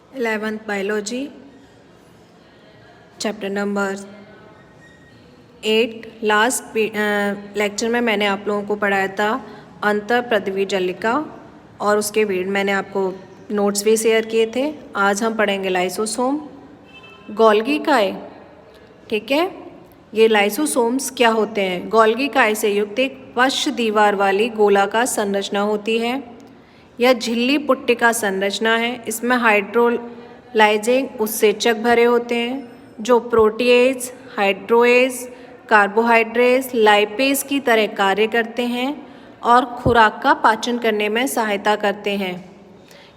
11th biology chapter number 8। Last lecture में मैंने आप लोगों को पढ़ाया था अंतर पृथ्वी जलिका और उसके मैंने आपको नोट्स भी शेयर किए थे। आज हम पढ़ेंगे लाइसोसोम, गोल्गी काय। ठीक है, ये लाइसोसोम्स क्या होते हैं? गोल्गी काय से युक्त एक पश्च दीवार वाली गोलाकार संरचना होती है। यह झिल्ली पुट्टिका संरचना है। इसमें हाइड्रोलाइजिंग उत्सेचक भरे होते हैं जो प्रोटीएज, हाइड्रोएज, कार्बोहाइड्रेट्स, लाइपेज की तरह कार्य करते हैं और खुराक का पाचन करने में सहायता करते हैं।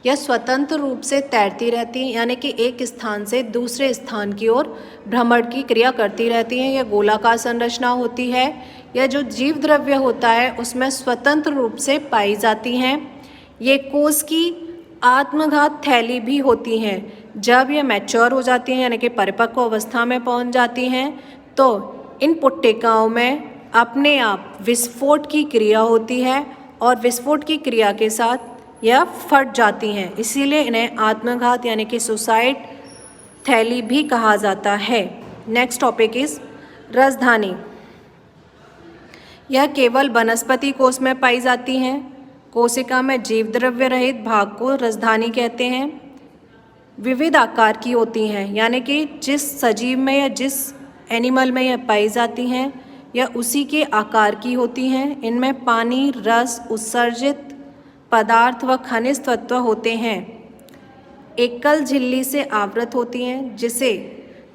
यह स्वतंत्र रूप से तैरती रहती हैं, यानी कि एक स्थान से दूसरे स्थान की ओर भ्रमण की क्रिया करती रहती हैं। यह गोलाकार संरचना होती है। यह जो जीव द्रव्य होता है उसमें स्वतंत्र रूप से पाई जाती हैं। ये कोश की आत्मघात थैली भी होती हैं। जब ये मैच्योर हो जाती हैं, यानी कि परिपक्व अवस्था में पहुंच जाती हैं, तो इन पुट्टिकाओं में अपने आप विस्फोट की क्रिया होती है और विस्फोट की क्रिया के साथ यह फट जाती हैं। इसीलिए इन्हें आत्मघात यानी कि सुसाइड थैली भी कहा जाता है। नेक्स्ट टॉपिक इज रसधानी। यह केवल वनस्पति कोश में पाई जाती हैं। कोशिका में जीव द्रव्य रहित भाग को रसधानी कहते हैं। विविध आकार की होती हैं, यानी कि जिस सजीव में या जिस एनिमल में यह पाई जाती हैं यह उसी के आकार की होती हैं। इनमें पानी, रस, उत्सर्जित पदार्थ व खनिज तत्व होते हैं। एकल झिल्ली से आवृत होती हैं जिसे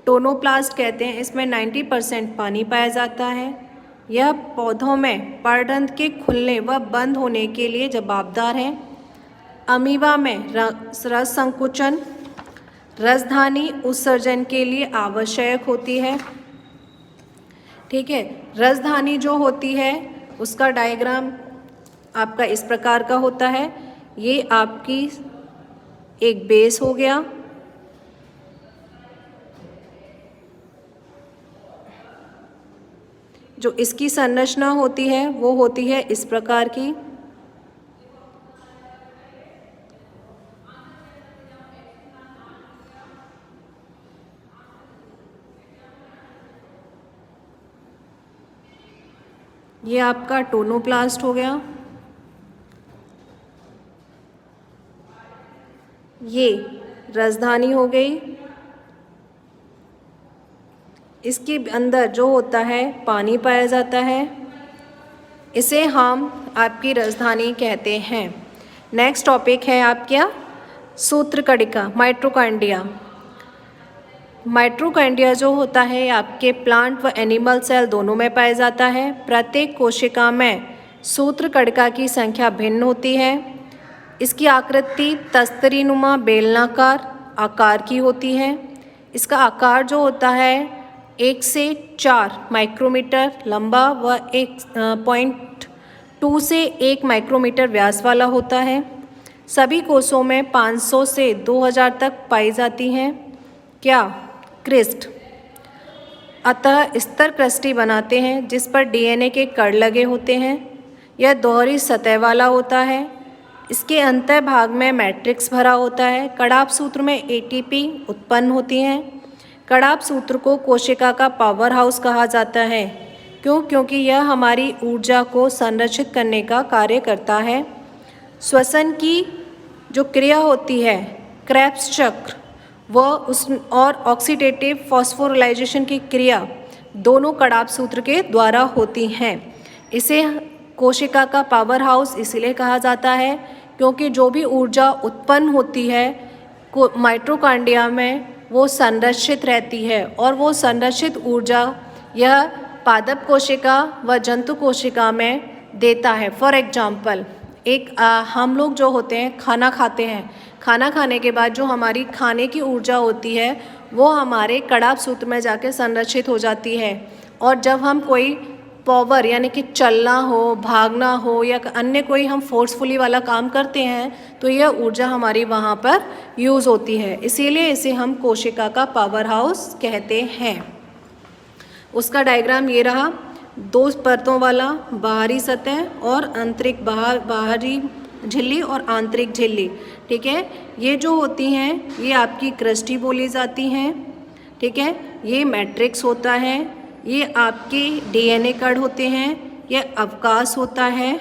टोनोप्लास्ट कहते हैं। इसमें 90% पानी पाया जाता है। यह पौधों में पर्णरंध्र के खुलने व बंद होने के लिए जवाबदार है। अमीबा में रस संकुचन रसधानी उत्सर्जन के लिए आवश्यक होती है। ठीक है, रसधानी जो होती है उसका डायग्राम आपका इस प्रकार का होता है। ये आपकी एक बेस हो गया, जो इसकी संरचना होती है वो होती है इस प्रकार की। ये आपका टोनोप्लास्ट हो गया। ये रसधानी हो गई। इसके अंदर जो होता है पानी पाया जाता है, इसे हम आपकी रसधानी कहते हैं। नेक्स्ट टॉपिक है आपका सूत्रकणिका, माइटोकॉन्ड्रिया। माइटोकॉन्ड्रिया जो होता है आपके प्लांट व एनिमल सेल दोनों में पाया जाता है। प्रत्येक कोशिका में सूत्रकणिका की संख्या भिन्न होती है। इसकी आकृति तस्तरीनुमा बेलनाकार आकार की होती है। इसका आकार जो होता है 1 से 4 माइक्रोमीटर लंबा व 1.2 से 1 माइक्रोमीटर व्यास वाला होता है। सभी कोषों में 500 से 2000 तक पाई जाती हैं। क्या? क्रिस्ट। अतः स्तर क्रस्टी बनाते हैं जिस पर डीएनए के कण लगे होते हैं। यह दोहरी सतह वाला होता है। इसके अंतर भाग में मैट्रिक्स भरा होता है। कड़ाप सूत्र में एटीपी उत्पन्न होती हैं। कड़ाप सूत्र को कोशिका का पावर हाउस कहा जाता है। क्यों? क्योंकि यह हमारी ऊर्जा को संरक्षित करने का कार्य करता है। श्वसन की जो क्रिया होती है क्रेब्स चक्र और ऑक्सीडेटिव फॉस्फोराइलेशन की क्रिया दोनों कड़ाप सूत्र के द्वारा होती हैं। इसे कोशिका का पावर हाउस इसलिए कहा जाता है क्योंकि जो भी ऊर्जा उत्पन्न होती है माइटोकॉन्ड्रिया में वो संरक्षित रहती है और वो संरक्षित ऊर्जा यह पादप कोशिका व जंतु कोशिका में देता है। फॉर एग्जाम्पल हम लोग जो होते हैं खाना खाते हैं, खाना खाने के बाद जो हमारी खाने की ऊर्जा होती है वो हमारे कड़ाप सूत्र में जाके संरक्षित हो जाती है। और जब हम कोई पावर यानी कि चलना हो, भागना हो या अन्य कोई हम फोर्सफुली वाला काम करते हैं तो यह ऊर्जा हमारी वहाँ पर यूज़ होती है। इसीलिए इसे हम कोशिका का पावर हाउस कहते हैं। उसका डायग्राम ये रहा, 2 परतों वाला बाहरी सतह और आंतरिक बाहरी झिल्ली और आंतरिक झिल्ली। ठीक है। ये जो होती हैं ये आपकी क्रस्टी बोली जाती हैं, ठीक है। ये मैट्रिक्स होता है, ये आपके डीएनए कण होते हैं, ये अवकाश होता है।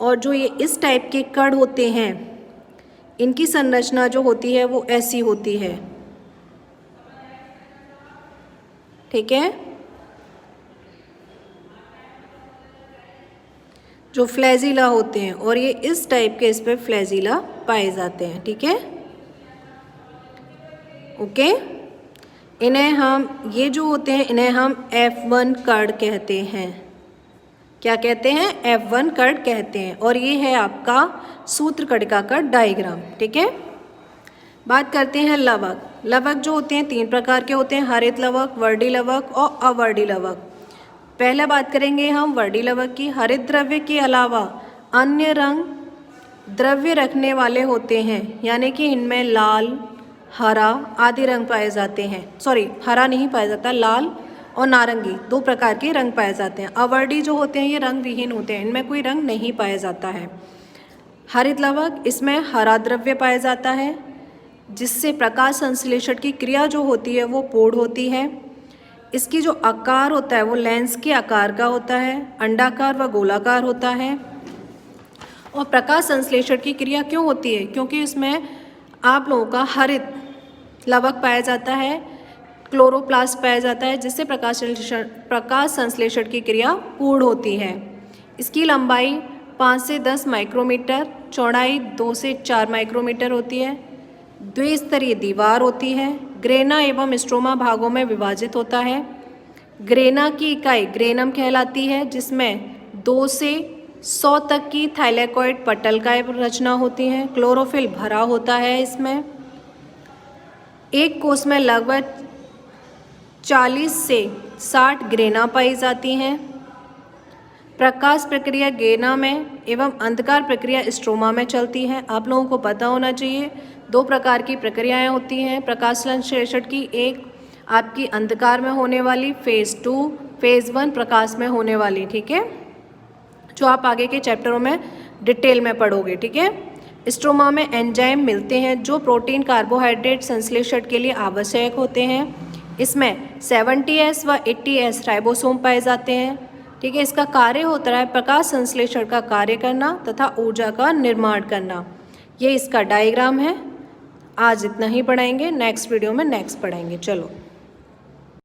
और जो ये इस टाइप के कण होते हैं इनकी संरचना जो होती है वो ऐसी होती है, ठीक है। जो फ्लैजिला होते हैं और ये इस टाइप के इस पे फ्लैजिला पाए जाते हैं, ठीक है। ओके, इन्हें हम ये जो होते हैं इन्हें हम F1 कण कहते हैं। क्या कहते हैं? F1 कण कहते हैं। और ये है आपका सूत्र कणिका का डायग्राम, ठीक है। बात करते हैं लवक। लवक जो होते हैं 3 प्रकार के होते हैं, हरित लवक, वर्डी लवक और अवर्डी लवक। पहले बात करेंगे हम वर्डी लवक की। हरित द्रव्य के अलावा अन्य रंग द्रव्य रखने वाले होते हैं, यानी कि इनमें लाल, हरा आदि रंग पाए जाते हैं। सॉरी, हरा नहीं पाया जाता, लाल और नारंगी 2 प्रकार के रंग पाए जाते हैं। अवर्डी जो होते हैं ये रंग विहीन होते हैं, इनमें कोई रंग नहीं पाया जाता है। हरित लवक, इसमें हरा द्रव्य पाया जाता है जिससे प्रकाश संश्लेषण की क्रिया जो होती है वो पूर्ण होती है। इसकी जो आकार होता है वो लेंस के आकार का होता है, अंडाकार व गोलाकार होता है। और प्रकाश संश्लेषण की क्रिया क्यों होती है? क्योंकि इसमें आप लोगों का हरित लवक पाया जाता है, क्लोरोप्लास्ट पाया जाता है, जिससे प्रकाश संश्लेषण की क्रिया पूर्ण होती है। इसकी लंबाई 5 से 10 माइक्रोमीटर, चौड़ाई 2 से 4 माइक्रोमीटर होती है। द्विस्तरीय दीवार होती है। ग्रेना एवं स्ट्रोमा भागों में विभाजित होता है। ग्रेना की इकाई ग्रेनम कहलाती है, जिसमें 2 से 100 तक की थाइलेकॉइड पटलकाएं रचना होती हैं। क्लोरोफिल भरा होता है इसमें। एक कोष में लगभग 40 से 60 ग्रेना पाई जाती हैं। प्रकाश प्रक्रिया ग्रेना में एवं अंधकार प्रक्रिया स्ट्रोमा में चलती है। आप लोगों को पता होना चाहिए 2 प्रकार की प्रक्रियाएं होती हैं प्रकाश संश्लेषण की। एक आपकी अंधकार में होने वाली फेज़ 2, फेज़ 1 प्रकाश में होने वाली, ठीक है, जो आप आगे के चैप्टरों में डिटेल में पढ़ोगे, ठीक है। स्ट्रोमा में एंजाइम मिलते हैं जो प्रोटीन कार्बोहाइड्रेट संश्लेषण के लिए आवश्यक होते हैं। इसमें 70S व 80S राइबोसोम पाए जाते हैं, ठीक है। इसका कार्य होता है प्रकाश संश्लेषण का कार्य करना तथा ऊर्जा का निर्माण करना। ये इसका डायग्राम है। आज इतना ही पढ़ाएंगे, नेक्स्ट वीडियो में नेक्स्ट पढ़ाएंगे। चलो।